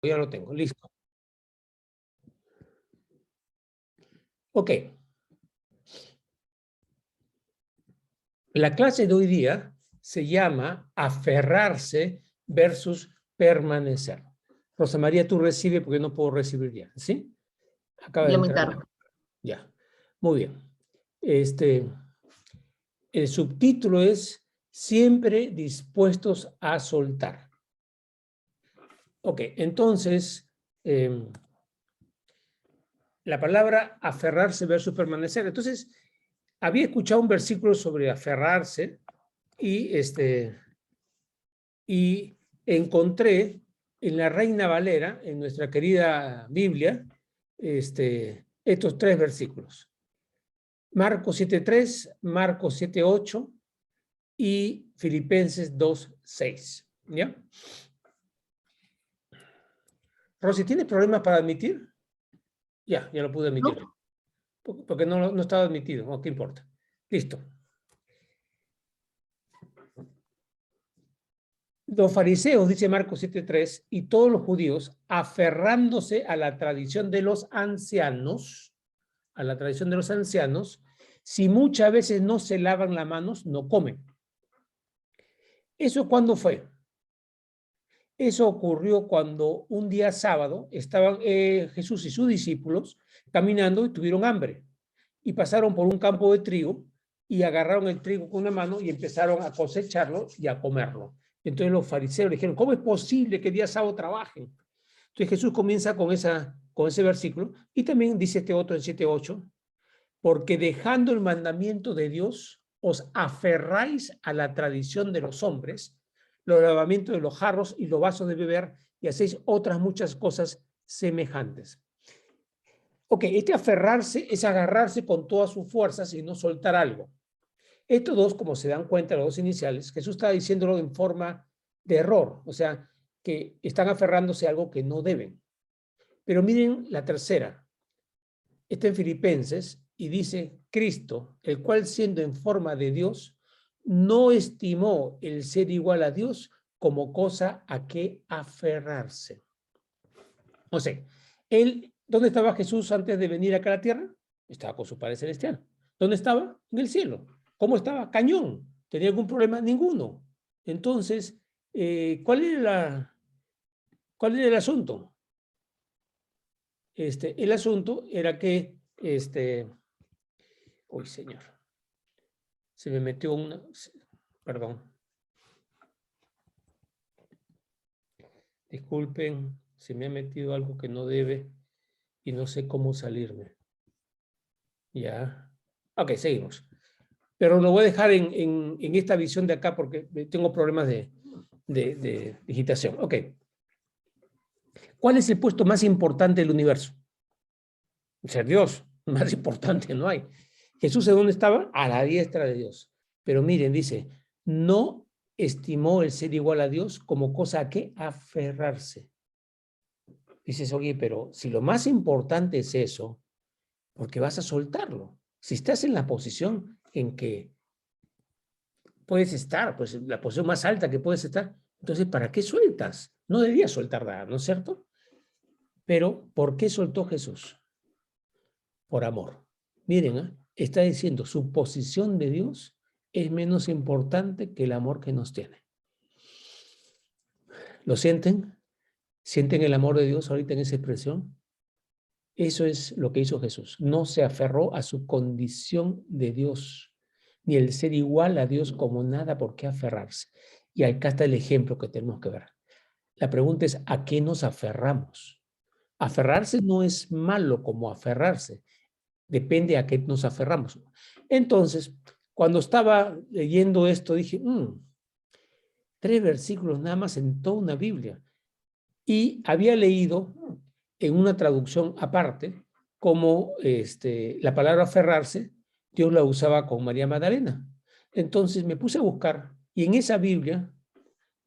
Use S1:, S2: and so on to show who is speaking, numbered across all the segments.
S1: ya lo tengo, listo. Ok. La clase de hoy día se llama aferrarse versus permanecer. Rosa María, tú recibe porque no puedo recibir ya, ¿sí? Acaba de
S2: Ya muy
S1: entrar.
S2: tarde.
S1: Ya, muy bien. El subtítulo es siempre dispuestos a soltar. Ok, entonces, la palabra aferrarse versus permanecer. Entonces, había escuchado un versículo sobre aferrarse y encontré en la Reina Valera, en nuestra querida Biblia, estos 3 versículos. Marcos 7:3, Marcos 7:8 y Filipenses 2:6. ¿Ya? Rosy, ¿tienes problemas para admitir? Ya lo pude admitir.
S2: ¿No?
S1: Porque no estaba admitido. No, ¿qué importa? Listo. Los fariseos, dice Marcos 7:3, y todos los judíos, aferrándose a la tradición de los ancianos, si muchas veces no se lavan las manos, no comen. ¿Eso cuándo fue? Eso ocurrió cuando un día sábado estaban Jesús y sus discípulos caminando y tuvieron hambre. Y pasaron por un campo de trigo y agarraron el trigo con una mano y empezaron a cosecharlo y a comerlo. Entonces los fariseos le dijeron, ¿cómo es posible que día sábado trabajen? Entonces Jesús comienza con ese versículo y también dice este otro en 7:8, porque dejando el mandamiento de Dios, os aferráis a la tradición de los hombres, los lavamientos de los jarros y los vasos de beber, y hacéis otras muchas cosas semejantes. Ok, aferrarse es agarrarse con todas sus fuerzas y no soltar algo. Estos dos, como se dan cuenta, los dos iniciales, Jesús está diciéndolo en forma de error, o sea, que están aferrándose a algo que no deben. Pero miren la tercera, está en Filipenses y dice, Cristo, el cual siendo en forma de Dios, no estimó el ser igual a Dios como cosa a que aferrarse. O sea, ¿dónde estaba Jesús antes de venir acá a la tierra? Estaba con su Padre Celestial. ¿Dónde estaba? En el cielo. ¿Cómo estaba? Cañón. ¿Tenía algún problema? Ninguno. Entonces, ¿cuál era el asunto? El asunto era que, uy, señor, se me metió perdón. Disculpen, se me ha metido algo que no debe y no sé cómo salirme. Ya. Ok, seguimos. Pero lo voy a dejar en esta visión de acá porque tengo problemas de digitación. Ok. ¿Cuál es el puesto más importante del universo? Ser Dios. Más importante no hay. Jesús, ¿en dónde estaba? A la diestra de Dios. Pero miren, dice, no estimó el ser igual a Dios como cosa a que aferrarse. Dices, oye, pero si lo más importante es eso, ¿por qué vas a soltarlo? Si estás en la posición en que puedes estar, pues la posición más alta que puedes estar, entonces, ¿para qué sueltas? No deberías soltar nada, ¿no es cierto? Pero, ¿por qué soltó Jesús? Por amor. Miren, está diciendo, su posición de Dios es menos importante que el amor que nos tiene. ¿Lo sienten? ¿Sienten el amor de Dios ahorita en esa expresión? Eso es lo que hizo Jesús. No se aferró a su condición de Dios, ni el ser igual a Dios como nada por qué aferrarse. Y acá está el ejemplo que tenemos que ver. La pregunta es, ¿a qué nos aferramos? Aferrarse no es malo como aferrarse. Depende a qué nos aferramos. Entonces, cuando estaba leyendo esto, dije, 3 versículos nada más en toda una Biblia. Y había leído en una traducción aparte como la palabra aferrarse, Dios la usaba con María Magdalena. Entonces me puse a buscar y en esa Biblia,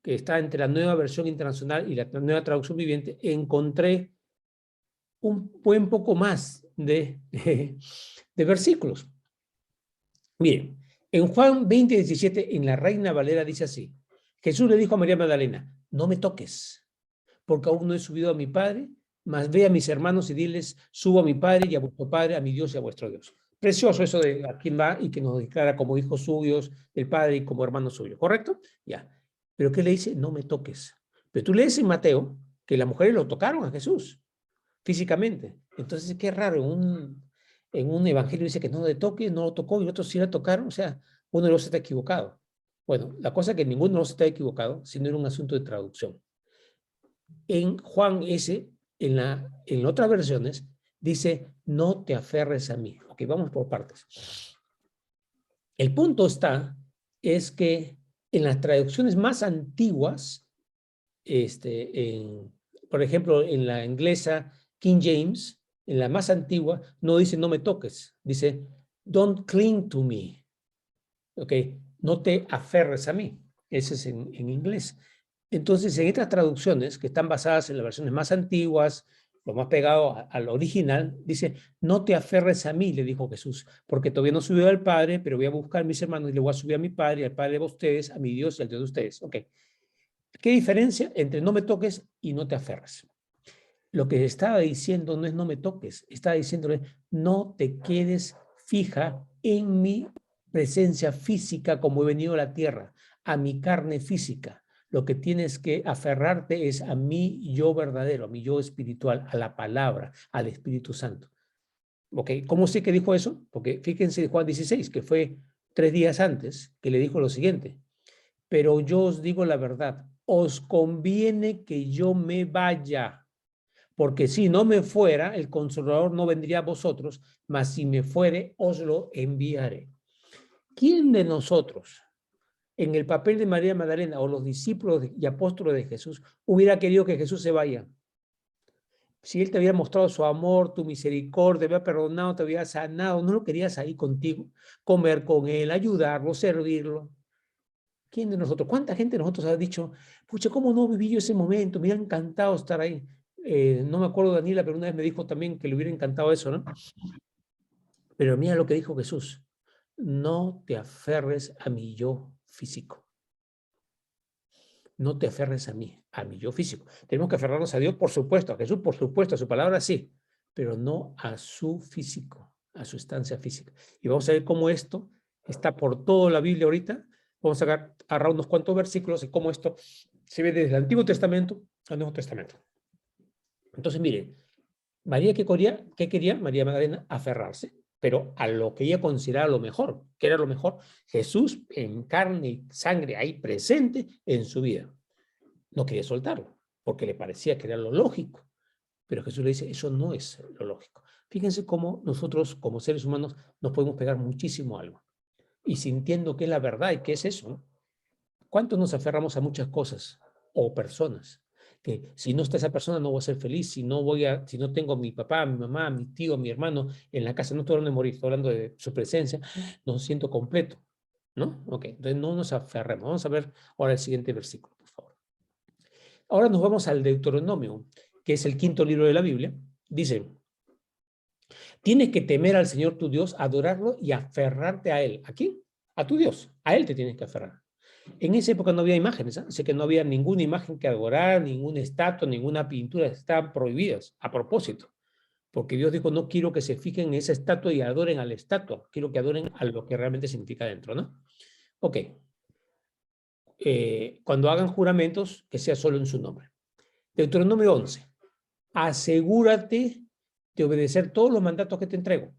S1: que está entre la nueva versión internacional y la nueva traducción viviente, encontré un buen poco más de versículos. Miren, en Juan 20:17, en la Reina Valera dice así, Jesús le dijo a María Magdalena, no me toques, porque aún no he subido a mi Padre, mas ve a mis hermanos y diles, subo a mi Padre y a vuestro Padre, a mi Dios y a vuestro Dios. Precioso eso de a quién va y que nos declara como hijos suyos del Padre y como hermanos suyos, ¿correcto? Ya. Pero ¿qué le dice? No me toques. Pero tú lees en Mateo que las mujeres lo tocaron a Jesús físicamente. Entonces, qué raro, en un evangelio dice que no le toque, no lo tocó, y otros sí la tocaron, o sea, uno de los está equivocado. Bueno, la cosa es que ninguno de los está equivocado, sino era un asunto de traducción. En Juan S., en otras versiones, dice, no te aferres a mí. Ok, vamos por partes. El punto es que en las traducciones más antiguas, por ejemplo, en la inglesa King James, en la más antigua, no dice no me toques, dice don't cling to me, ¿ok? No te aferres a mí. Ese es en inglés. Entonces, en estas traducciones, que están basadas en las versiones más antiguas, lo más pegado al original, dice, no te aferres a mí, le dijo Jesús, porque todavía no subió al Padre, pero voy a buscar a mis hermanos y le voy a subir a mi Padre, al Padre de ustedes, a mi Dios y al Dios de ustedes. Ok. ¿Qué diferencia entre no me toques y no te aferres? Lo que estaba diciendo no es no me toques, estaba diciéndole no te quedes fija en mi presencia física como he venido a la tierra, a mi carne física. Lo que tienes que aferrarte es a mi yo verdadero, a mi yo espiritual, a la palabra, al Espíritu Santo. ¿Ok? ¿Cómo sé que dijo eso? Porque fíjense Juan 16, que fue 3 días antes, que le dijo lo siguiente, pero yo os digo la verdad, os conviene que yo me vaya, porque si no me fuera, el Consolador no vendría a vosotros, mas si me fuere, os lo enviaré. ¿Quién de nosotros, en el papel de María Magdalena o los discípulos y apóstoles de Jesús, hubiera querido que Jesús se vaya? Si Él te había mostrado su amor, tu misericordia, te había perdonado, te había sanado, ¿no lo querías ahí contigo? Comer con Él, ayudarlo, servirlo. ¿Quién de nosotros? ¿Cuánta gente de nosotros ha dicho, pucha, cómo no viví yo ese momento? Me hubiera encantado estar ahí. No me acuerdo, Daniela, pero una vez me dijo también que le hubiera encantado eso, ¿no? Pero mira lo que dijo Jesús. No te aferres a mi yo físico. No te aferres a mí, a mi yo físico. Tenemos que aferrarnos a Dios, por supuesto, a Jesús, por supuesto, a su palabra, sí, pero no a su físico, a su estancia física. Y vamos a ver cómo esto está por toda la Biblia ahorita. Vamos a agarrar unos cuantos versículos y cómo esto se ve desde el Antiguo Testamento al Nuevo Testamento. Entonces, miren, María, ¿qué quería? María Magdalena aferrarse, pero a lo que ella consideraba lo mejor. ¿Qué era lo mejor? Jesús en carne y sangre ahí presente en su vida. No quería soltarlo, porque le parecía que era lo lógico. Pero Jesús le dice, eso no es lo lógico. Fíjense cómo nosotros, como seres humanos, nos podemos pegar muchísimo a algo. Y sintiendo que es la verdad y que es eso, ¿no? ¿Cuánto nos aferramos a muchas cosas o personas? Que si no está esa persona no voy a ser feliz, si no tengo a mi papá, a mi mamá, a mi tío, a mi hermano en la casa, no estoy hablando de morir, estoy hablando de su presencia, no siento completo, ¿no? Ok, entonces no nos aferremos. Vamos a ver ahora el siguiente versículo, por favor. Ahora nos vamos al Deuteronomio, que es el 5.º libro de la Biblia. Dice, tienes que temer al Señor tu Dios, adorarlo y aferrarte a Él. ¿A quién? A tu Dios. A Él te tienes que aferrar. En esa época no había imágenes, ¿eh? Así que no había ninguna imagen que adorar, ninguna estatua, ninguna pintura, estaban prohibidas a propósito, porque Dios dijo, no quiero que se fijen en esa estatua y adoren a la estatua, quiero que adoren a lo que realmente significa dentro, ¿no? Ok, cuando hagan juramentos, que sea solo en su nombre. Deuteronomio 11, asegúrate de obedecer todos los mandatos que te entrego,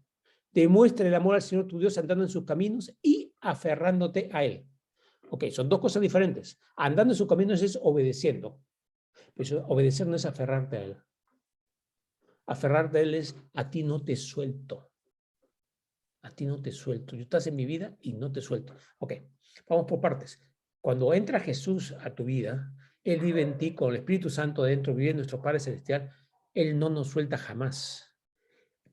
S1: demuestra el amor al Señor tu Dios andando en sus caminos y aferrándote a Él. Ok, son dos cosas diferentes. Andando en sus caminos es obedeciendo. Pero obedecer no es aferrarte a Él. Aferrarte a Él es a ti no te suelto. A ti no te suelto. Tú estás en mi vida y no te suelto. Ok, vamos por partes. Cuando entra Jesús a tu vida, Él vive en ti con el Espíritu Santo dentro, vive en nuestro Padre Celestial. Él no nos suelta jamás.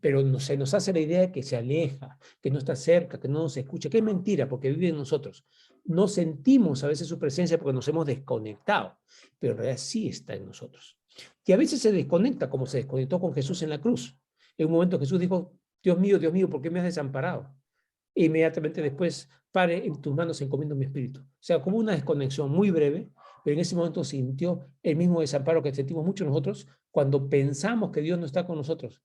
S1: Pero se nos hace la idea de que se aleja, que no está cerca, que no nos escucha, que es mentira, porque vive en nosotros. No sentimos a veces su presencia porque nos hemos desconectado, pero en realidad sí está en nosotros. Y a veces se desconecta, como se desconectó con Jesús en la cruz. En un momento Jesús dijo, Dios mío, ¿por qué me has desamparado? E inmediatamente después, Padre, en tus manos encomiendo mi espíritu. O sea, como una desconexión muy breve, pero en ese momento sintió el mismo desamparo que sentimos muchos nosotros cuando pensamos que Dios no está con nosotros.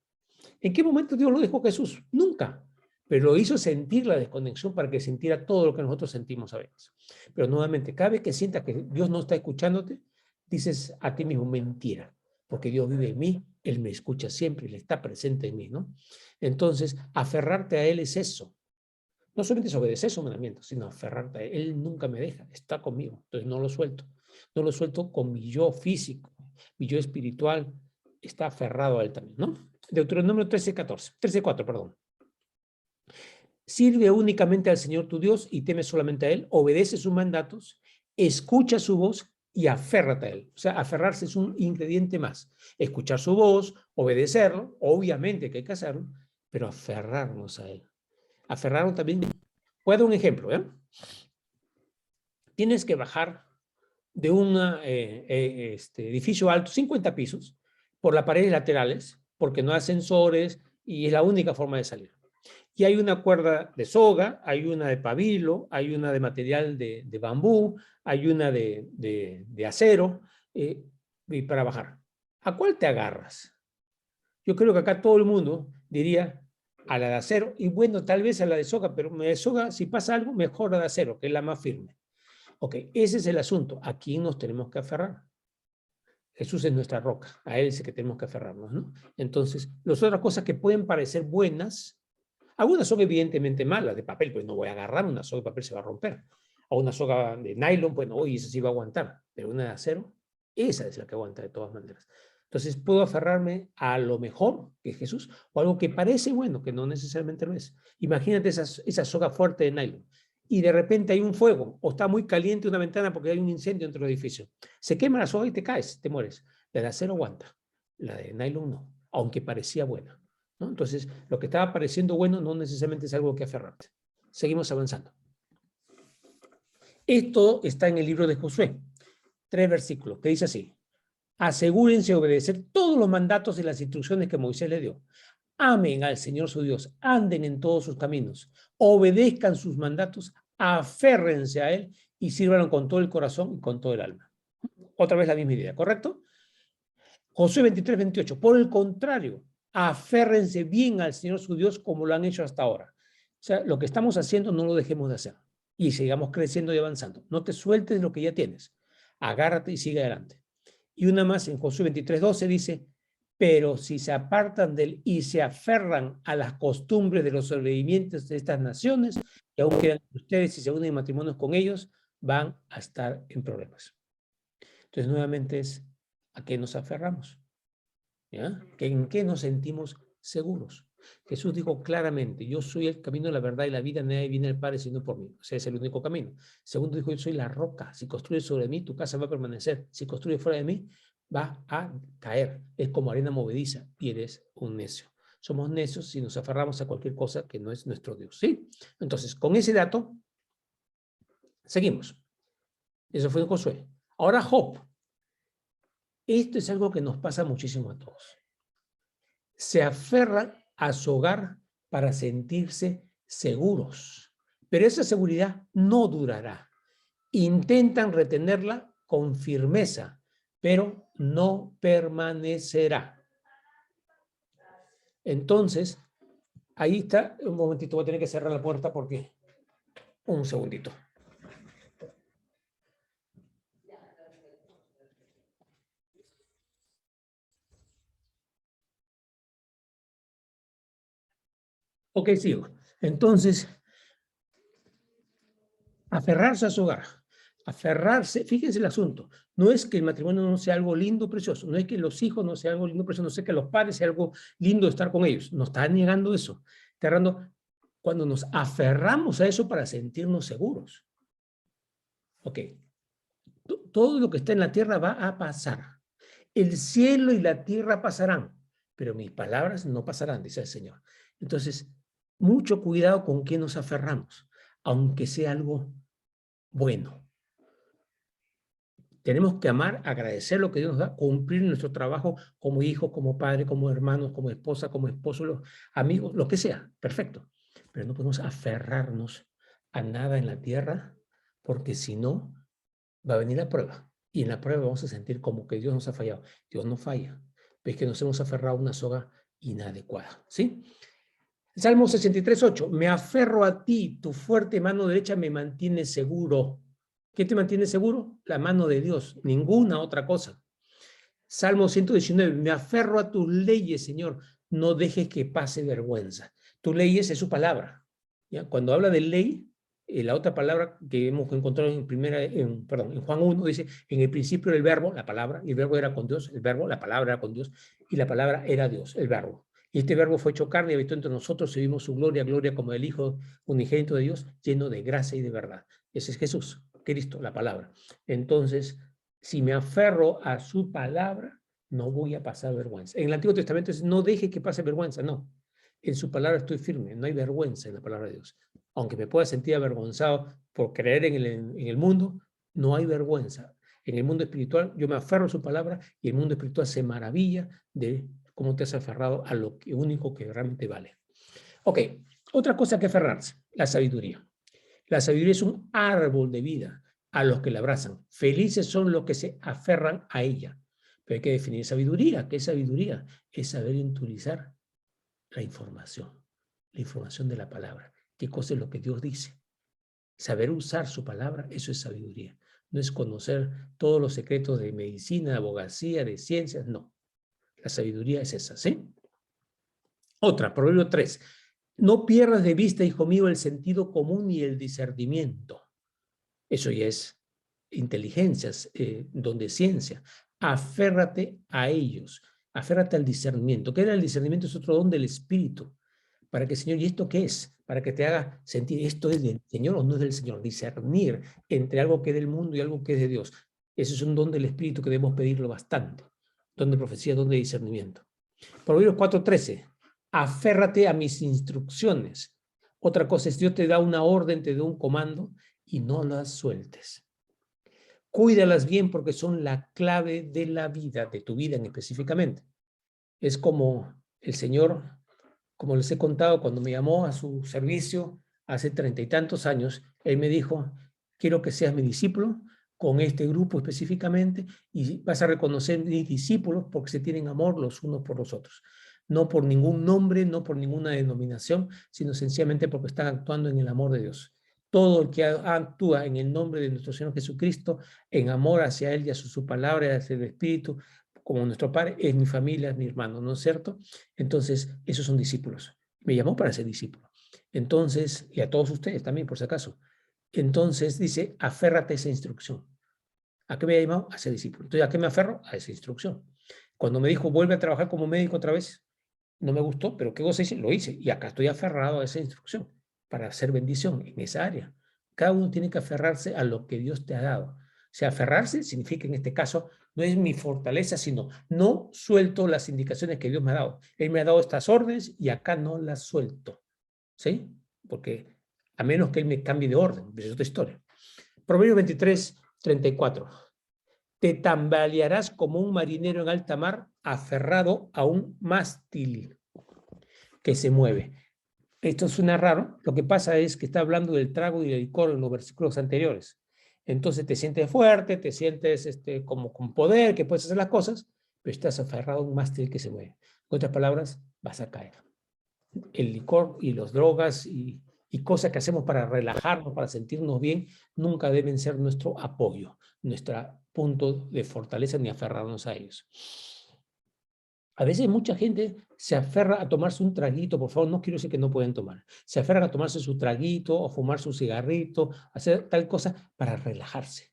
S1: ¿En qué momento Dios lo dejó Jesús? Nunca. Pero lo hizo sentir la desconexión para que sintiera todo lo que nosotros sentimos a veces. Pero nuevamente, cada vez que sientas que Dios no está escuchándote, dices a ti mismo, mentira, porque Dios vive en mí, Él me escucha siempre, Él está presente en mí, ¿no? Entonces, aferrarte a Él es eso. No solamente es obedecer su mandamiento, sino aferrarte a Él. Él nunca me deja, está conmigo, entonces no lo suelto. No lo suelto con mi yo físico, mi yo espiritual está aferrado a Él también, ¿no? Deuteronomio 13:4, perdón. Sirve únicamente al Señor tu Dios y teme solamente a Él, obedece sus mandatos, escucha su voz y aférrate a Él. O sea, aferrarse es un ingrediente más. Escuchar su voz, obedecerlo, obviamente que hay que hacerlo, pero aferrarnos a Él. Aferrarnos también. Voy a dar un ejemplo, ¿eh? Tienes que bajar de un edificio alto, 50 pisos, por las paredes laterales, porque no hay ascensores y es la única forma de salir. Y hay una cuerda de soga, hay una de pabilo, hay una de material de bambú, hay una de acero, y para bajar. ¿A cuál te agarras? Yo creo que acá todo el mundo diría a la de acero, y bueno, tal vez a la de soga, pero la de soga, si pasa algo, mejor la de acero, que es la más firme. Ok, ese es el asunto. ¿A quién nos tenemos que aferrar? Jesús es nuestra roca, a Él es el que tenemos que aferrarnos, ¿no? Entonces, las otras cosas que pueden parecer buenas, algunas son evidentemente malas, de papel, pues no voy a agarrar una soga de papel, se va a romper. O una soga de nylon, pues no, oye, esa sí va a aguantar. Pero una de acero, esa es la que aguanta de todas maneras. Entonces, puedo aferrarme a lo mejor que es Jesús, o algo que parece bueno, que no necesariamente lo es. Imagínate esa soga fuerte de nylon, y de repente hay un fuego, o está muy caliente una ventana porque hay un incendio dentro del edificio. Se quema la soga y te caes, te mueres. La de acero aguanta, la de nylon no, aunque parecía buena, ¿no? Entonces, lo que estaba pareciendo bueno no necesariamente es algo que aferrarte. Seguimos avanzando. Esto está en el libro de Josué, 3 versículos, que dice así: asegúrense de obedecer todos los mandatos y las instrucciones que Moisés le dio. Amen al Señor su Dios, anden en todos sus caminos, obedezcan sus mandatos, aférrense a Él y sírvanlo con todo el corazón y con todo el alma. Otra vez la misma idea, ¿correcto? Josué 23:28. Por el contrario, aférrense bien al Señor su Dios como lo han hecho hasta ahora. O sea, lo que estamos haciendo no lo dejemos de hacer y sigamos creciendo y avanzando. No te sueltes lo que ya tienes. Agárrate y sigue adelante. Y una más en Josué 23:12 dice: pero si se apartan de él y se aferran a las costumbres de los sobrevivientes de estas naciones, que aún quedan ustedes y se unen en matrimonios con ellos, van a estar en problemas. Entonces, nuevamente es a qué nos aferramos, ¿ya? ¿En qué nos sentimos seguros? Jesús dijo claramente: yo soy el camino, la verdad y la vida, nadie viene al Padre sino por mí. O sea, es el único camino. Segundo dijo: yo soy la roca, si construyes sobre mí, tu casa va a permanecer. Si construyes fuera de mí, va a caer. Es como arena movediza y eres un necio. Somos necios si nos aferramos a cualquier cosa que no es nuestro Dios, ¿sí? Entonces, con ese dato, seguimos. Eso fue en Josué. Ahora Job. Esto es algo que nos pasa muchísimo a todos. Se aferran a su hogar para sentirse seguros, pero esa seguridad no durará. Intentan retenerla con firmeza, pero no permanecerá. Entonces, ahí está, un momentito, voy a tener que cerrar la puerta porque, un segundito. Ok, sigo. Entonces, aferrarse a su hogar, aferrarse, fíjense el asunto, no es que el matrimonio no sea algo lindo, precioso, no es que los hijos no sea algo lindo, precioso, no es que los padres sea algo lindo estar con ellos, nos está negando eso, está negando cuando nos aferramos a eso para sentirnos seguros. Ok, todo lo que está en la tierra va a pasar, el cielo y la tierra pasarán, pero mis palabras no pasarán, dice el Señor. Entonces, mucho cuidado con qué nos aferramos, aunque sea algo bueno. Tenemos que amar, agradecer lo que Dios nos da, cumplir nuestro trabajo como hijos, como padres, como hermanos, como esposa, como esposo, los amigos, lo que sea, perfecto. Pero no podemos aferrarnos a nada en la tierra, porque si no, va a venir la prueba. Y en la prueba vamos a sentir como que Dios nos ha fallado. Dios no falla, pero es que nos hemos aferrado a una soga inadecuada, ¿sí? Salmo 63:8. Me aferro a ti, tu fuerte mano derecha me mantiene seguro. ¿Qué te mantiene seguro? La mano de Dios, ninguna otra cosa. Salmo 119. Me aferro a tus leyes, Señor. No dejes que pase vergüenza. Tus leyes es su palabra. ¿Ya? Cuando habla de ley, la otra palabra que hemos encontrado en Juan 1 dice, en el principio era el verbo, la palabra, y el verbo era con Dios, el verbo, la palabra era con Dios, y la palabra era Dios, el verbo. Y este verbo fue hecho carne y habitó entre nosotros y vimos su gloria, gloria como el Hijo unigénito de Dios, lleno de gracia y de verdad. Ese es Jesús, Cristo, la palabra. Entonces, si me aferro a su palabra, no voy a pasar vergüenza. En el Antiguo Testamento es, no deje que pase vergüenza, no. En su palabra estoy firme, no hay vergüenza en la palabra de Dios. Aunque me pueda sentir avergonzado por creer en el mundo, no hay vergüenza. En el mundo espiritual yo me aferro a su palabra y el mundo espiritual se maravilla de cómo te has aferrado a lo único que realmente vale. Ok, otra cosa que aferrarse, la sabiduría. La sabiduría es un árbol de vida a los que la abrazan. Felices son los que se aferran a ella. Pero hay que definir sabiduría. ¿Qué es sabiduría? Es saber utilizar la información de la palabra. ¿Qué cosa es lo que Dios dice? Saber usar su palabra, eso es sabiduría. No es conocer todos los secretos de medicina, de abogacía, de ciencias, no. La sabiduría es esa, ¿sí? Otra, Proverbio 3. No pierdas de vista, hijo mío, el sentido común y el discernimiento. Eso ya es inteligencias, donde ciencia. Aférrate a ellos, aférrate al discernimiento. ¿Qué era el discernimiento? Es otro don del Espíritu. Para que, Señor, ¿y esto qué es? Para que te haga sentir, ¿esto es del Señor o no es del Señor? Discernir entre algo que es del mundo y algo que es de Dios. Ese es un don del Espíritu que debemos pedirlo bastante. Don de profecía, don de discernimiento. Proverbios 4:13. Aférrate a mis instrucciones. Otra cosa es, Dios te da una orden, te da un comando y no las sueltes. Cuídalas bien porque son la clave de la vida, de tu vida en específicamente. Es como el Señor, como les he contado, cuando me llamó a su servicio hace 30 y tantos años, Él me dijo, quiero que seas mi discípulo con este grupo específicamente y vas a reconocer mis discípulos porque se tienen amor los unos por los otros. No por ningún nombre, no por ninguna denominación, sino sencillamente porque están actuando en el amor de Dios. Todo el que actúa en el nombre de nuestro Señor Jesucristo, en amor hacia Él y hacia su palabra, hacia el Espíritu, como nuestro Padre, es mi familia, es mi hermano, ¿no es cierto? Entonces, esos son discípulos. Me llamó para ser discípulo. Entonces, y a todos ustedes también, por si acaso. Entonces, dice, aférrate a esa instrucción. ¿A qué me ha llamado? A ser discípulo. Entonces, ¿a qué me aferro? A esa instrucción. Cuando me dijo, vuelve a trabajar como médico otra vez, no me gustó, pero ¿qué cosa hice? Lo hice. Y acá estoy aferrado a esa instrucción para hacer bendición en esa área. Cada uno tiene que aferrarse a lo que Dios te ha dado. O sea, aferrarse significa en este caso, no es mi fortaleza, sino no suelto las indicaciones que Dios me ha dado. Él me ha dado estas órdenes y acá no las suelto. ¿Sí? Porque a menos que Él me cambie de orden, es otra historia. Proverbios 23:34. Te tambalearás como un marinero en alta mar, aferrado a un mástil que se mueve. Esto suena raro, lo que pasa es que está hablando del trago y del licor en los versículos anteriores. Entonces te sientes fuerte, te sientes como con poder, que puedes hacer las cosas, pero estás aferrado a un mástil que se mueve. En otras palabras, vas a caer. El licor y las drogas y cosas que hacemos para relajarnos, para sentirnos bien, nunca deben ser nuestro apoyo, nuestro punto de fortaleza ni aferrarnos a ellos. A veces mucha gente se aferra a tomarse un traguito, por favor, no quiero decir que no pueden tomar. Se aferran a tomarse su traguito o fumar su cigarrito, hacer tal cosa para relajarse.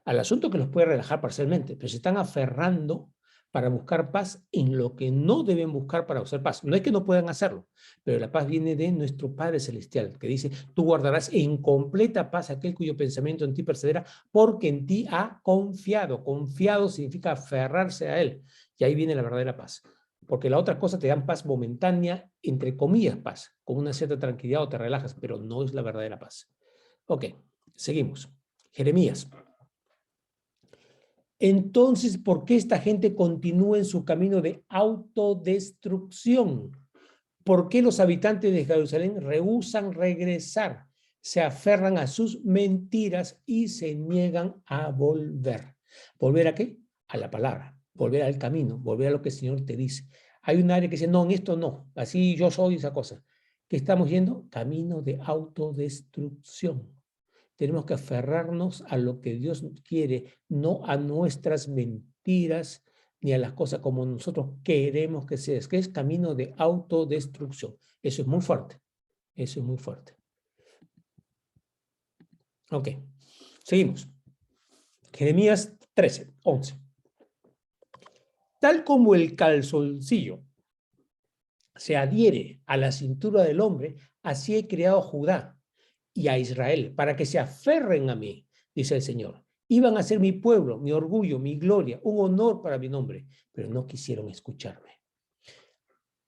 S1: Al asunto que los puede relajar parcialmente, pero se están aferrando para buscar paz en lo que no deben buscar para buscar paz. No es que no puedan hacerlo, pero la paz viene de nuestro Padre Celestial, que dice, tú guardarás en completa paz aquel cuyo pensamiento en ti persevera, porque en ti ha confiado. Confiado significa aferrarse a Él. Y ahí viene la verdadera paz. Porque la otra cosa te dan paz momentánea, entre comillas paz, con una cierta tranquilidad o te relajas, pero no es la verdadera paz. Ok, seguimos. Jeremías. Entonces, ¿por qué esta gente continúa en su camino de autodestrucción? ¿Por qué los habitantes de Jerusalén rehúsan regresar? Se aferran a sus mentiras y se niegan a volver. ¿Volver a qué? A la palabra, volver al camino, volver a lo que el Señor te dice. Hay un área que dice, no, en esto no, así yo soy esa cosa. ¿Qué estamos yendo? Camino de autodestrucción. Tenemos que aferrarnos a lo que Dios quiere, no a nuestras mentiras, ni a las cosas como nosotros queremos que sea. Es que es camino de autodestrucción. Eso es muy fuerte. Eso es muy fuerte. Ok, seguimos. Jeremías 13, 11. Tal como el calzoncillo se adhiere a la cintura del hombre, así he creado a Judá y a Israel, para que se aferren a mí, dice el Señor. Iban a ser mi pueblo, mi orgullo, mi gloria, un honor para mi nombre, pero no quisieron escucharme.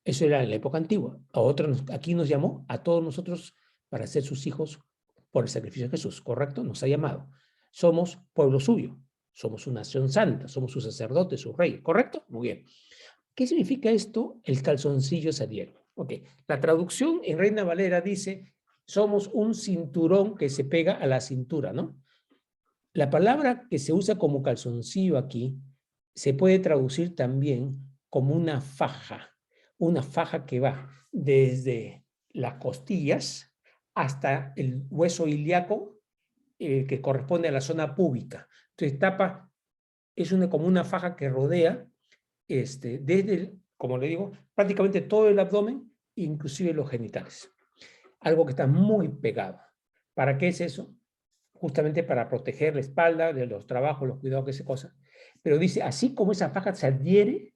S1: Eso era en la época antigua. Aquí nos llamó a todos nosotros para ser sus hijos por el sacrificio de Jesús, ¿correcto? Nos ha llamado. Somos pueblo suyo, somos una nación santa, somos sus sacerdotes, sus reyes, ¿correcto? Muy bien. ¿Qué significa esto? El calzoncillo se adhiere. Ok, la traducción en Reina Valera dice, somos un cinturón que se pega a la cintura, ¿no? La palabra que se usa como calzoncillo aquí se puede traducir también como una faja que va desde las costillas hasta el hueso ilíaco que corresponde a la zona púbica. Entonces tapa, es como una faja que rodea desde, como le digo, prácticamente todo el abdomen, inclusive los genitales. Algo que está muy pegado. ¿Para qué es eso? Justamente para proteger la espalda de los trabajos, los cuidados, que se cosa. Pero dice, así como esa faja se adhiere,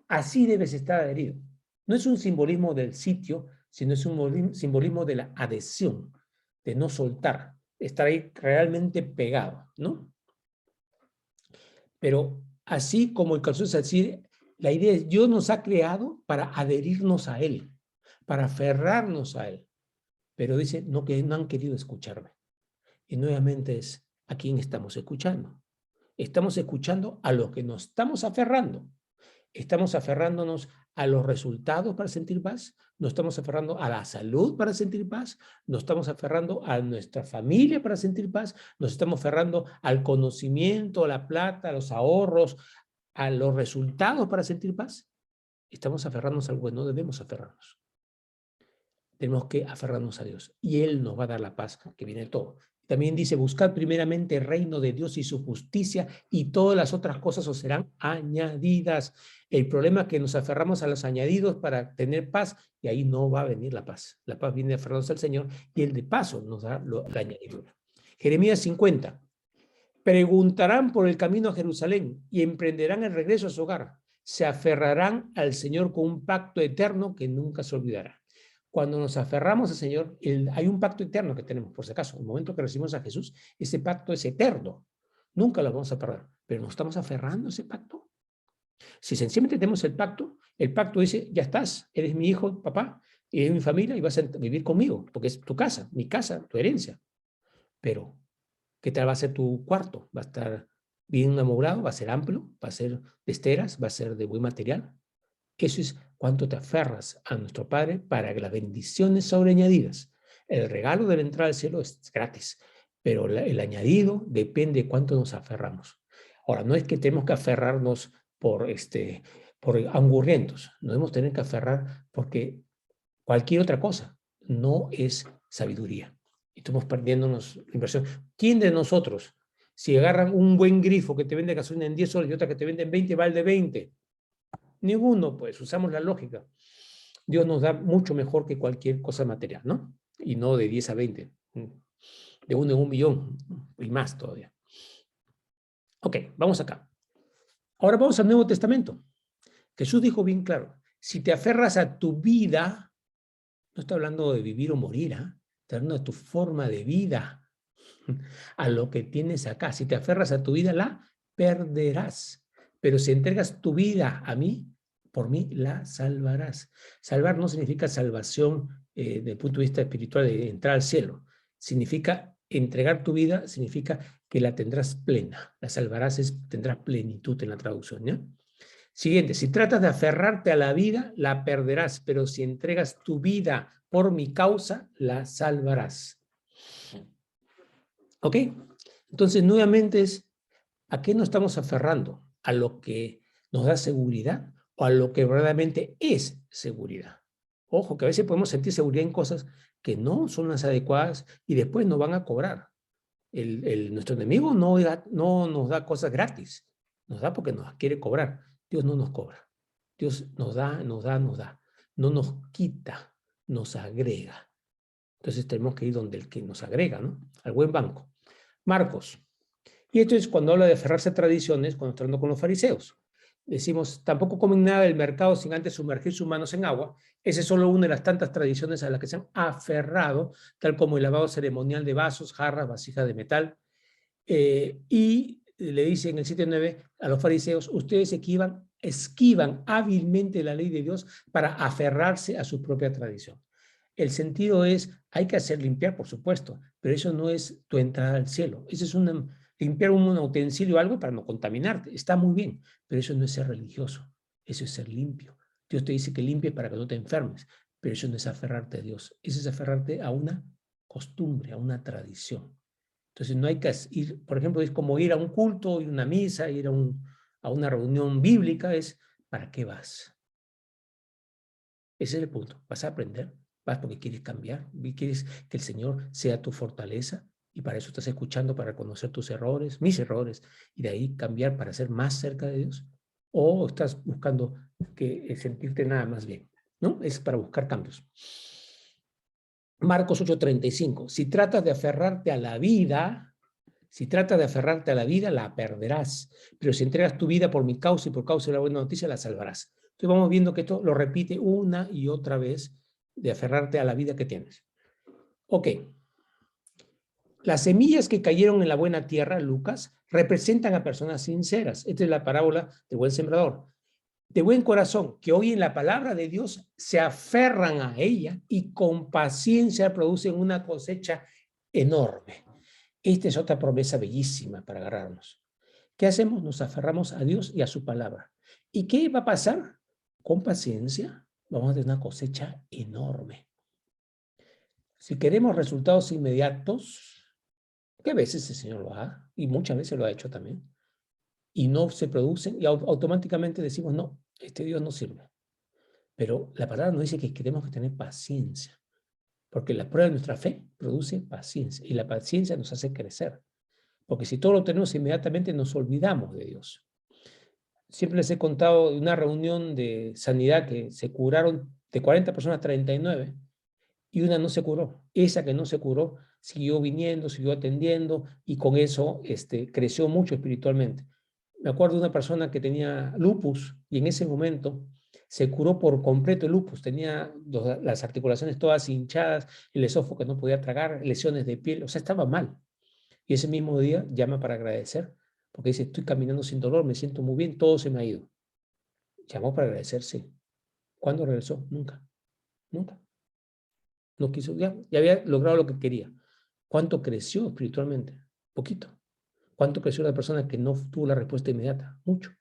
S1: así debes estar adherido. No es un simbolismo del sitio, sino es un simbolismo de la adhesión, de no soltar, estar ahí realmente pegado, ¿no? Pero así como el calzón se adhiere, la idea es, Dios nos ha creado para adherirnos a Él, para aferrarnos a Él. Pero dice, no, que no han querido escucharme. Y nuevamente es, ¿a quién estamos escuchando? Estamos escuchando a los que nos estamos aferrando. Estamos aferrándonos a los resultados para sentir paz, nos estamos aferrando a la salud para sentir paz, nos estamos aferrando a nuestra familia para sentir paz, nos estamos aferrando al conocimiento, a la plata, a los ahorros, a los resultados para sentir paz. Estamos aferrándonos a algo que no debemos aferrarnos. Tenemos que aferrarnos a Dios y Él nos va a dar la paz que viene de todo. También dice, buscad primeramente el reino de Dios y su justicia y todas las otras cosas os serán añadidas. El problema es que nos aferramos a los añadidos para tener paz y ahí no va a venir la paz. La paz viene de aferrarnos al Señor y Él de paso nos da la añadidura. Jeremías 50. Preguntarán por el camino a Jerusalén y emprenderán el regreso a su hogar. Se aferrarán al Señor con un pacto eterno que nunca se olvidará. Cuando nos aferramos al Señor, hay un pacto eterno que tenemos, por si acaso. En el momento que recibimos a Jesús, ese pacto es eterno. Nunca lo vamos a perder. Pero nos estamos aferrando a ese pacto. Si sencillamente tenemos el pacto dice, ya estás, eres mi hijo, papá, y eres mi familia y vas a vivir conmigo, porque es tu casa, mi casa, tu herencia. Pero, ¿qué tal va a ser tu cuarto? ¿Va a estar bien amoblado? ¿Va a ser amplio? ¿Va a ser de esteras? ¿Va a ser de buen material? Eso es cuánto te aferras a nuestro Padre para que las bendiciones sobreañadidas. El regalo de la entrada al cielo es gratis, pero el añadido depende de cuánto nos aferramos. Ahora, no es que tenemos que aferrarnos por angurrientos, nos debemos tener que aferrar porque cualquier otra cosa no es sabiduría. Y estamos perdiéndonos la inversión. ¿Quién de nosotros, si agarran un buen grifo que te vende gasolina en 10 soles y otra que te vende en 20, va el de 20? Ninguno, pues, usamos la lógica. Dios nos da mucho mejor que cualquier cosa material, ¿no? Y no de 10 a 20, de 1 en 1 millón y más todavía. Ok, vamos acá. Ahora vamos al Nuevo Testamento. Jesús dijo bien claro, si te aferras a tu vida, no está hablando de vivir o morir, ¿eh? Está hablando de tu forma de vida, a lo que tienes acá. Si te aferras a tu vida, la perderás. Pero si entregas tu vida a mí, por mí la salvarás. Salvar no significa salvación desde el punto de vista espiritual de entrar al cielo. Significa entregar tu vida, significa que la tendrás plena. La salvarás tendrás plenitud en la traducción, ¿ya? Siguiente, si tratas de aferrarte a la vida, la perderás, pero si entregas tu vida por mi causa, la salvarás. ¿Ok? Entonces, nuevamente es, ¿A qué nos estamos aferrando? ¿A lo que nos da seguridad o a lo que verdaderamente es seguridad? Ojo, que a veces podemos sentir seguridad en cosas que no son las adecuadas y después nos van a cobrar. Nuestro enemigo no nos da cosas gratis, nos da porque nos quiere cobrar. Dios no nos cobra. Dios nos da, nos da, nos da. No nos quita, nos agrega. Entonces tenemos que ir donde el que nos agrega, ¿no? Al buen banco. Marcos. Y esto es cuando habla de aferrarse a tradiciones, cuando está hablando con los fariseos. Decimos, tampoco comen nada del mercado sin antes sumergir sus manos en agua. Esa es solo una de las tantas tradiciones a las que se han aferrado, tal como el lavado ceremonial de vasos, jarras, vasijas de metal. Y le dice en el 7:9 a los fariseos, ustedes esquivan hábilmente la ley de Dios para aferrarse a su propia tradición. El sentido es, hay que hacer limpiar, por supuesto, pero eso no es tu entrada al cielo. Eso es limpiar un utensilio o algo para no contaminarte. Está muy bien, pero eso no es ser religioso. Eso es ser limpio. Dios te dice que limpies para que no te enfermes, pero eso no es aferrarte a Dios. Eso es aferrarte a una costumbre, a una tradición. Entonces no hay que ir, por ejemplo, es como ir a un culto, ir a una misa, ir a una reunión bíblica, es ¿para qué vas? Ese es el punto. Vas a aprender, vas porque quieres cambiar, quieres que el Señor sea tu fortaleza y para eso estás escuchando, para conocer tus errores, mis errores, y de ahí cambiar para ser más cerca de Dios. O estás buscando sentirte nada más bien, ¿no? Es para buscar cambios. Marcos 8:35. Si tratas de aferrarte a la vida, la perderás. Pero si entregas tu vida por mi causa y por causa de la buena noticia, la salvarás. Entonces vamos viendo que esto lo repite una y otra vez, de aferrarte a la vida que tienes. Ok. Las semillas que cayeron en la buena tierra, Lucas, representan a personas sinceras. Esta es la parábola del buen sembrador. De buen corazón, que oyen la palabra de Dios, se aferran a ella y con paciencia producen una cosecha enorme. Esta es otra promesa bellísima para agarrarnos. ¿Qué hacemos? Nos aferramos a Dios y a su palabra. ¿Y qué va a pasar? Con paciencia vamos a tener una cosecha enorme. Si queremos resultados inmediatos, que a veces el Señor lo haga, y muchas veces lo ha hecho también, y no se producen, y automáticamente decimos, no, este Dios no sirve. Pero la palabra nos dice que tenemos que tener paciencia, porque la prueba de nuestra fe produce paciencia, y la paciencia nos hace crecer. Porque si todo lo tenemos inmediatamente, nos olvidamos de Dios. Siempre les he contado de una reunión de sanidad que se curaron de 40 personas, 39, y una no se curó. Esa que no se curó siguió viniendo, siguió atendiendo, y con eso creció mucho espiritualmente. Me acuerdo de una persona que tenía lupus, y en ese momento se curó por completo el lupus. Tenía las articulaciones todas hinchadas, el esófago que no podía tragar, lesiones de piel, o sea, estaba mal. Y ese mismo día llama para agradecer, porque dice, estoy caminando sin dolor, me siento muy bien, todo se me ha ido. Llamó para agradecer, sí. ¿Cuándo regresó? Nunca, nunca. No quiso, ya había logrado lo que quería. ¿Cuánto creció espiritualmente? Poquito. ¿Cuánto creció la persona que no tuvo la respuesta inmediata? Mucho.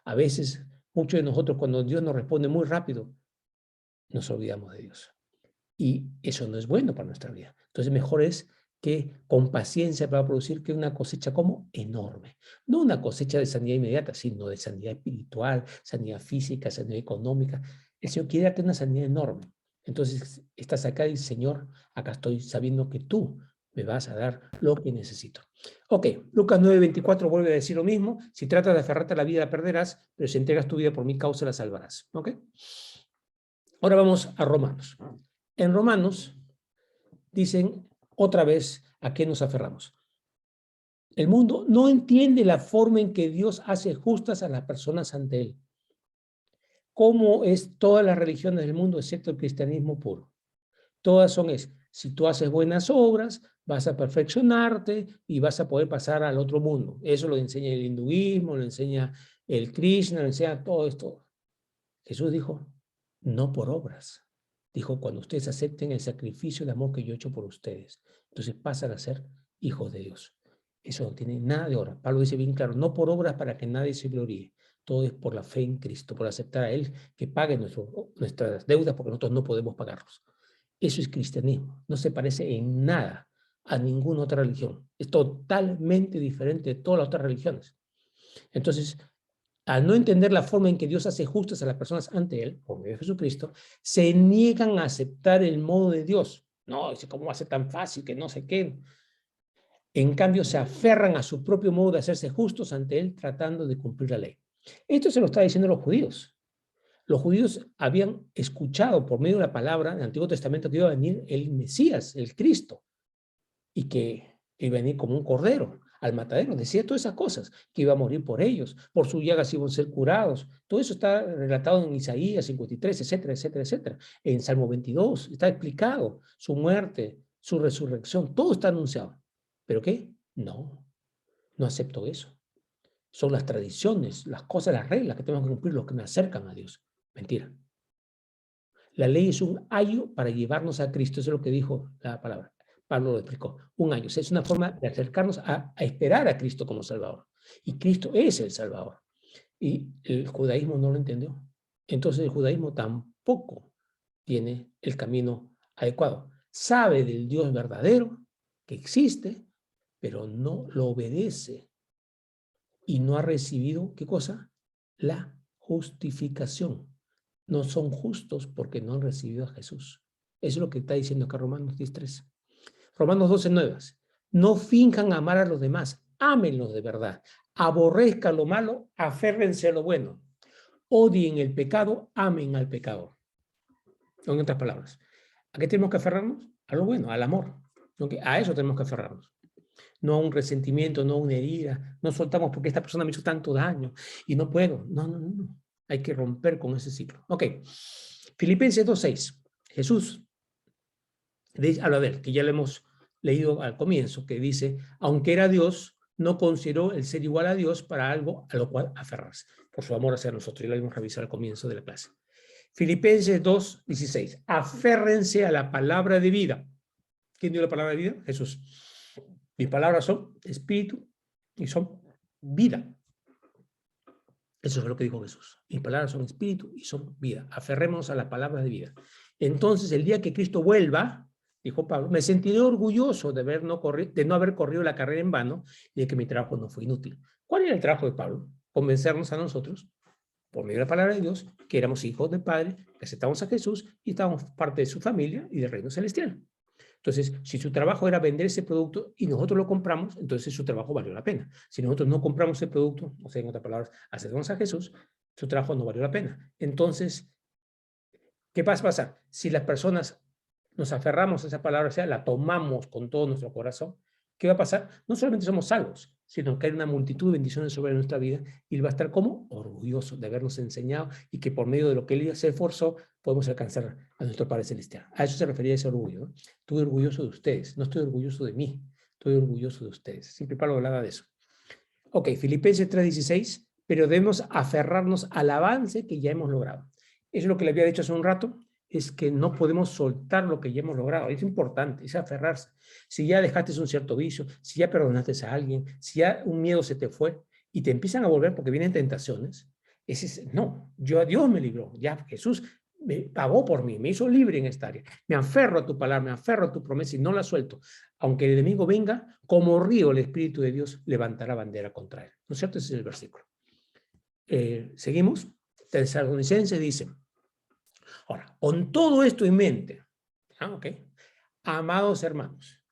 S1: A veces, muchos de nosotros, cuando Dios nos responde muy rápido, nos olvidamos de Dios. Y eso no es bueno para nuestra vida. Entonces, mejor es que con paciencia va a producir que una cosecha como enorme. No una cosecha de sanidad inmediata, sino de sanidad espiritual, sanidad física, sanidad económica. El Señor quiere darte una sanidad enorme. Entonces, estás acá y dices, Señor, acá estoy sabiendo que tú me vas a dar lo que necesito. Ok, Lucas 9:24 vuelve a decir lo mismo. Si tratas de aferrarte a la vida, la perderás, pero si entregas tu vida por mi causa, la salvarás. Ok. Ahora vamos a Romanos. En Romanos dicen otra vez a qué nos aferramos. El mundo no entiende la forma en que Dios hace justas a las personas ante él. Como es todas las religiones del mundo, excepto el cristianismo puro. Todas son si tú haces buenas obras, vas a perfeccionarte y vas a poder pasar al otro mundo. Eso lo enseña el hinduismo, lo enseña el Krishna, lo enseña todo esto. Jesús dijo, no por obras. Dijo, cuando ustedes acepten el sacrificio de amor que yo he hecho por ustedes, entonces pasan a ser hijos de Dios. Eso no tiene nada de obra. Pablo dice bien claro, no por obras para que nadie se gloríe. Todo es por la fe en Cristo, por aceptar a Él que pague nuestras deudas porque nosotros no podemos pagarlos. Eso es cristianismo. No se parece en nada a ninguna otra religión. Es totalmente diferente de todas las otras religiones. Entonces, al no entender la forma en que Dios hace justas a las personas ante Él, por medio de Jesucristo, se niegan a aceptar el modo de Dios. No, dice, ¿cómo va a ser tan fácil que no sé qué? En cambio, se aferran a su propio modo de hacerse justos ante Él, tratando de cumplir la ley. Esto se lo está diciendo los judíos. Los judíos habían escuchado por medio de la palabra del Antiguo Testamento que iba a venir el Mesías, el Cristo, y que iba a venir como un cordero al matadero. Decía todas esas cosas, que iba a morir por ellos, por sus llagas iban a ser curados. Todo eso está relatado en Isaías 53, etcétera, etcétera, etcétera. En Salmo 22 está explicado su muerte, su resurrección, todo está anunciado. ¿Pero qué? No acepto eso. Son las tradiciones, las cosas, las reglas que tenemos que cumplir, los que me acercan a Dios. Mentira. La ley es un ayo para llevarnos a Cristo. Eso es lo que dijo la palabra. Pablo lo explicó. Un ayo. O sea, es una forma de acercarnos a esperar a Cristo como Salvador. Y Cristo es el Salvador. Y el judaísmo no lo entendió. Entonces el judaísmo tampoco tiene el camino adecuado. Sabe del Dios verdadero que existe, pero no lo obedece. Y no ha recibido, ¿qué cosa? La justificación. No son justos porque no han recibido a Jesús. Eso es lo que está diciendo acá Romanos 10:3. Romanos 12:9. No finjan amar a los demás, ámenlos de verdad. Aborrezcan lo malo, aférrense a lo bueno. Odien el pecado, amen al pecador. En otras palabras, ¿a qué tenemos que aferrarnos? A lo bueno, al amor. ¿Okay? A eso tenemos que aferrarnos. No a un resentimiento, no a una herida. No soltamos porque esta persona me hizo tanto daño y no puedo. No. Hay que romper con ese ciclo. Ok. Filipenses 2:6. Jesús habla de él, que ya lo hemos leído al comienzo, que dice, aunque era Dios, no consideró el ser igual a Dios para algo a lo cual aferrarse, por su amor hacia nosotros. Ya lo hemos revisado al comienzo de la clase. Filipenses 2:16. Aférrense a la palabra de vida. ¿Quién dio la palabra de vida? Jesús. Mis palabras son espíritu y son vida. Eso es lo que dijo Jesús. Mis palabras son espíritu y son vida. Aferrémonos a las palabras de vida. Entonces, el día que Cristo vuelva, dijo Pablo, me sentiré orgulloso de no haber corrido la carrera en vano y de que mi trabajo no fue inútil. ¿Cuál era el trabajo de Pablo? Convencernos a nosotros, por medio de la palabra de Dios, que éramos hijos del Padre, que aceptamos a Jesús y estábamos parte de su familia y del reino celestial. Entonces, si su trabajo era vender ese producto y nosotros lo compramos, entonces su trabajo valió la pena. Si nosotros no compramos el producto, o sea, en otras palabras, aceptamos a Jesús, su trabajo no valió la pena. Entonces, ¿qué va a pasar? Si las personas nos aferramos a esa palabra, o sea, la tomamos con todo nuestro corazón, ¿qué va a pasar? No solamente somos salvos, sino que hay una multitud de bendiciones sobre nuestra vida y él va a estar como orgulloso de habernos enseñado y que por medio de lo que él se esforzó podemos alcanzar a nuestro Padre Celestial. A eso se refería ese orgullo, ¿no? Estoy orgulloso de ustedes, no estoy orgulloso de mí, estoy orgulloso de ustedes. Siempre Pablo hablaba de eso. Ok, Filipenses 3:16, pero debemos aferrarnos al avance que ya hemos logrado. Eso es lo que le había dicho hace un rato, es que no podemos soltar lo que ya hemos logrado. Es importante, es aferrarse. Si ya dejaste un cierto vicio, si ya perdonaste a alguien, si ya un miedo se te fue y te empiezan a volver porque vienen tentaciones, no, yo a Dios me libró, ya Jesús me pagó por mí, me hizo libre en esta área. Me aferro a tu palabra, me aferro a tu promesa y no la suelto. Aunque el enemigo venga, como río el Espíritu de Dios levantará bandera contra él. ¿No es cierto? Ese es el versículo. Seguimos. Tesalonicenses dice, ahora, con todo esto en mente, amados hermanos,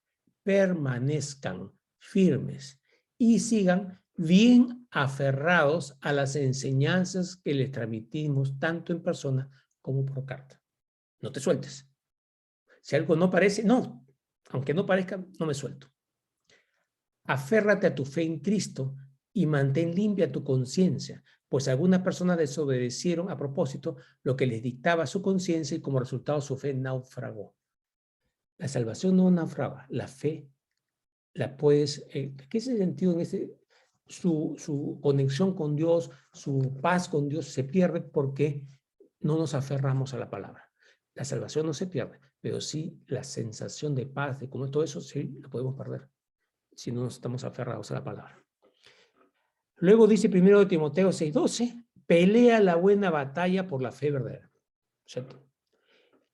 S1: permanezcan firmes y sigan bien aferrados a las enseñanzas que les transmitimos tanto en persona como por carta. No te sueltes. Si algo no parece, no, aunque no parezca, no me suelto. Aférrate a tu fe en Cristo y mantén limpia tu conciencia, pues algunas personas desobedecieron a propósito lo que les dictaba su conciencia y como resultado su fe naufragó. La salvación no naufraga, la fe la puedes, ¿qué es el sentido en ese? Su conexión con Dios, su paz con Dios se pierde porque no nos aferramos a la palabra. La salvación no se pierde, pero sí la sensación de paz, de cómo todo eso, sí lo podemos perder si no nos estamos aferrados a la palabra. Luego dice 1 Timoteo 6:12, pelea la buena batalla por la fe verdadera. ¿Cierto?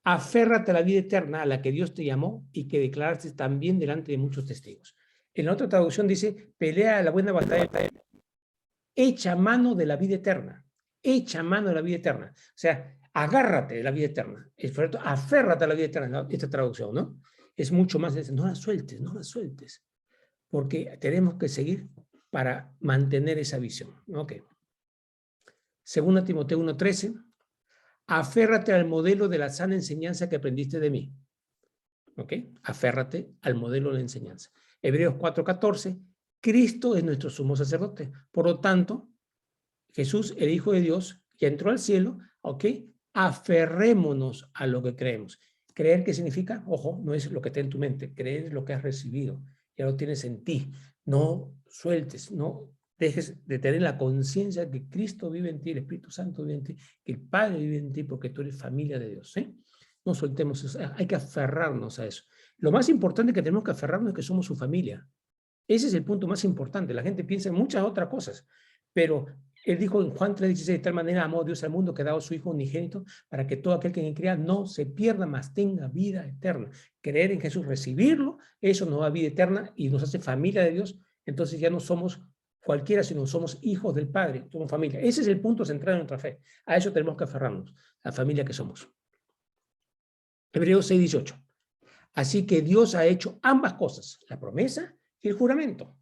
S1: Aférrate a la vida eterna a la que Dios te llamó y que declaraste también delante de muchos testigos. En la otra traducción dice, pelea la buena batalla echa mano de la vida eterna. Echa mano de la vida eterna. O sea, agárrate de la vida eterna. Aférrate a la vida eterna, esta traducción, ¿no? Es mucho más, no la sueltes, no la sueltes. Porque tenemos que seguir para mantener esa visión. Ok. 2 Timoteo 1:13. Aférrate al modelo de la sana enseñanza que aprendiste de mí. ¿Ok? Aférrate al modelo de la enseñanza. Hebreos 4:14. Cristo es nuestro sumo sacerdote. Por lo tanto, Jesús, el Hijo de Dios, ya entró al cielo. ¿Ok? Aferrémonos a lo que creemos. Creer, ¿qué significa? Ojo, no es lo que está en tu mente. Creer es lo que has recibido. Ya lo tienes en ti. No sueltes, no dejes de tener la conciencia que Cristo vive en ti, el Espíritu Santo vive en ti, que el Padre vive en ti porque tú eres familia de Dios. ¿Sí? No soltemos eso. Hay que aferrarnos a eso. Lo más importante que tenemos que aferrarnos es que somos su familia. Ese es el punto más importante. La gente piensa en muchas otras cosas, pero él dijo en Juan 3:16, de tal manera amó Dios al mundo que ha dado a su Hijo unigénito para que todo aquel que en él crea no se pierda, mas tenga vida eterna. Creer en Jesús, recibirlo, eso nos da vida eterna y nos hace familia de Dios. Entonces ya no somos cualquiera, sino somos hijos del Padre, somos familia. Ese es el punto central de nuestra fe. A eso tenemos que aferrarnos, la familia que somos. Hebreos 6:18. Así que Dios ha hecho ambas cosas, la promesa y el juramento.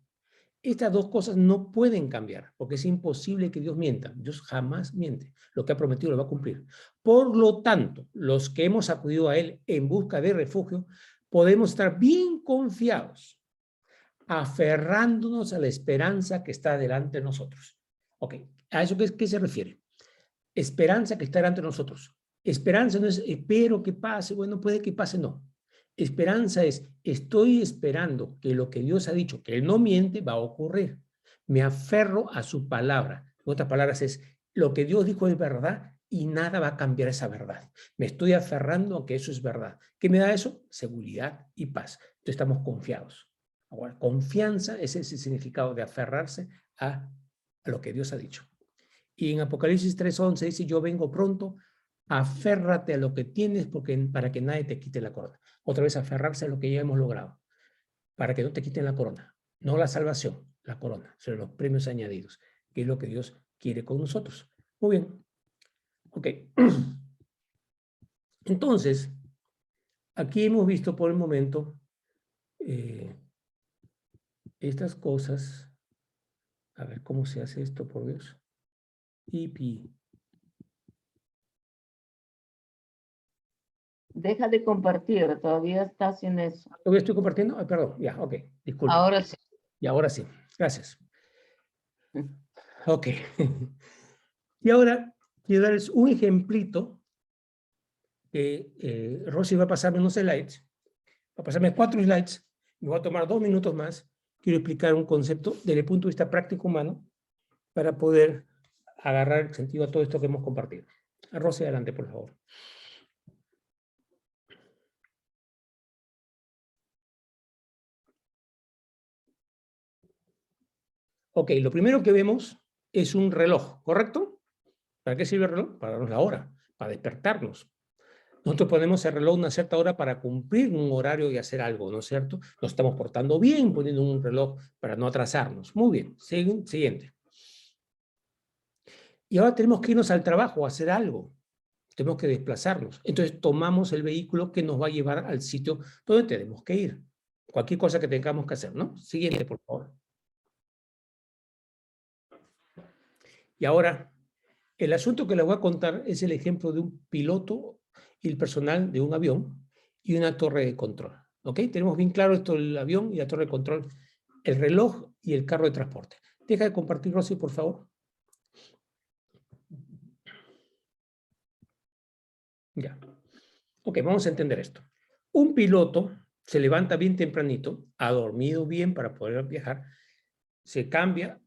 S1: Estas dos cosas no pueden cambiar, porque es imposible que Dios mienta. Dios jamás miente. Lo que ha prometido lo va a cumplir. Por lo tanto, los que hemos acudido a Él en busca de refugio, podemos estar bien confiados, aferrándonos a la esperanza que está delante de nosotros. Ok, ¿a eso qué se refiere? Esperanza que está delante de nosotros. Esperanza no es espero que pase, bueno, puede que pase, no. Esperanza es, estoy esperando que lo que Dios ha dicho, que Él no miente, va a ocurrir. Me aferro a su palabra. En otras palabras es, lo que Dios dijo es verdad y nada va a cambiar esa verdad. Me estoy aferrando a que eso es verdad. ¿Qué me da eso? Seguridad y paz. Entonces estamos confiados. Ahora, confianza es ese significado de aferrarse a lo que Dios ha dicho. Y en Apocalipsis 3:11 dice, yo vengo pronto, aférrate a lo que tienes para que nadie te quite la corona. Otra vez, aferrarse a lo que ya hemos logrado, para que no te quiten la corona. No la salvación, la corona, sino los premios añadidos, que es lo que Dios quiere con nosotros. Muy bien. Ok. Entonces, aquí hemos visto por el momento estas cosas. A ver, ¿cómo se hace esto, por Dios? IP.
S2: Deja de compartir, todavía estás en eso.
S1: ¿Todavía estoy compartiendo? Ay, perdón, ya, ok, disculpe.
S2: Ahora sí.
S1: Y ahora sí, gracias. Ok. Y ahora quiero darles un ejemplito que Rosy va a pasarme unos slides, va a pasarme 4 slides, me va a tomar 2 minutos más. Quiero explicar un concepto desde el punto de vista práctico humano para poder agarrar el sentido a todo esto que hemos compartido. Rosy, adelante, por favor. Ok, lo primero que vemos es un reloj, ¿correcto? ¿Para qué sirve el reloj? Para darnos la hora, para despertarnos. Nosotros ponemos el reloj a una cierta hora para cumplir un horario y hacer algo, ¿no es cierto? Nos estamos portando bien poniendo un reloj para no atrasarnos. Muy bien, siguiente. Y ahora tenemos que irnos al trabajo a hacer algo. Tenemos que desplazarnos. Entonces tomamos el vehículo que nos va a llevar al sitio donde tenemos que ir. Cualquier cosa que tengamos que hacer, ¿no? Siguiente, por favor. Y ahora, el asunto que les voy a contar es el ejemplo de un piloto y el personal de un avión y una torre de control. ¿Ok? Tenemos bien claro esto del avión y la torre de control, el reloj y el carro de transporte. Deja de compartir, Rosy, por favor. Ya. Ok, vamos a entender esto. Un piloto se levanta bien tempranito, ha dormido bien para poder viajar, se cambia,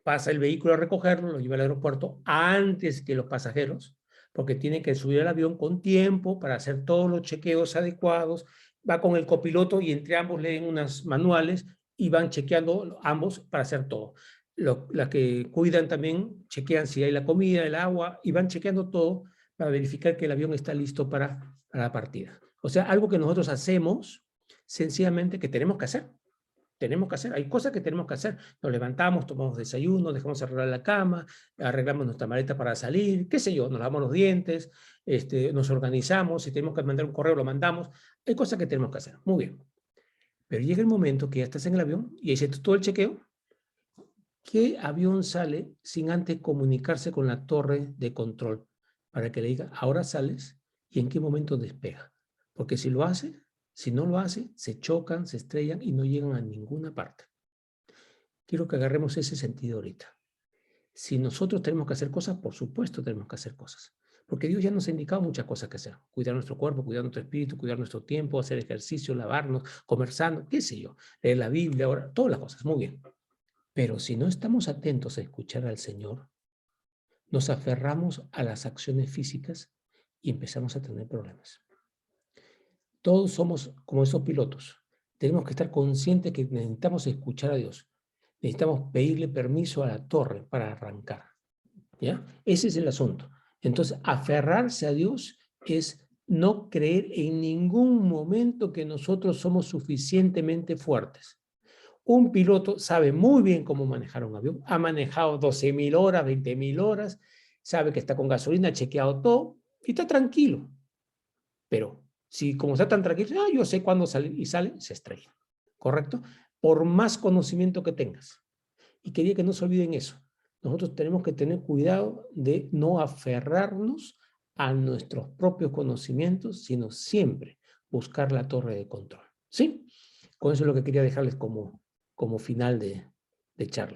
S1: pasa el vehículo a recogerlo, lo lleva al aeropuerto antes que los pasajeros, porque tiene que subir al avión con tiempo para hacer todos los chequeos adecuados, va con el copiloto y entre ambos leen unas manuales y van chequeando ambos para hacer todo. Las que cuidan también chequean si hay la comida, el agua y van chequeando todo para verificar que el avión está listo para la partida. O sea, algo que nosotros hacemos sencillamente que tenemos que hacer. tenemos que hacer, hay cosas que tenemos que hacer. Nos levantamos, tomamos desayuno, dejamos arreglar la cama, arreglamos nuestra maleta para salir, qué sé yo, nos lavamos los dientes, nos organizamos, si tenemos que mandar un correo lo mandamos. Hay cosas que tenemos que hacer, muy bien. Pero llega el momento que ya estás en el avión y hiciste todo el chequeo. ¿Qué avión sale sin antes comunicarse con la torre de control para que le diga, ahora sales y en qué momento despega? Porque si lo hace, si no lo hace, se chocan, se estrellan y no llegan a ninguna parte. Quiero que agarremos ese sentido ahorita. Si nosotros tenemos que hacer cosas, por supuesto tenemos que hacer cosas. Porque Dios ya nos ha indicado muchas cosas que hacer. Cuidar nuestro cuerpo, cuidar nuestro espíritu, cuidar nuestro tiempo, hacer ejercicio, lavarnos, comer sano, qué sé yo, leer la Biblia, ahora, todas las cosas, muy bien. Pero si no estamos atentos a escuchar al Señor, nos aferramos a las acciones físicas y empezamos a tener problemas. Todos somos como esos pilotos. Tenemos que estar conscientes que necesitamos escuchar a Dios. Necesitamos pedirle permiso a la torre para arrancar. ¿Ya? Ese es el asunto. Entonces, aferrarse a Dios es no creer en ningún momento que nosotros somos suficientemente fuertes. Un piloto sabe muy bien cómo manejar un avión, ha manejado 12.000 horas, 20.000 horas, sabe que está con gasolina, ha chequeado todo y está tranquilo. Pero si como está tan tranquilo, yo sé cuándo sale y sale, se estrella. ¿Correcto? Por más conocimiento que tengas. Y quería que no se olviden eso. Nosotros tenemos que tener cuidado de no aferrarnos a nuestros propios conocimientos, sino siempre buscar la torre de control. ¿Sí? Con eso es lo que quería dejarles como final de charla.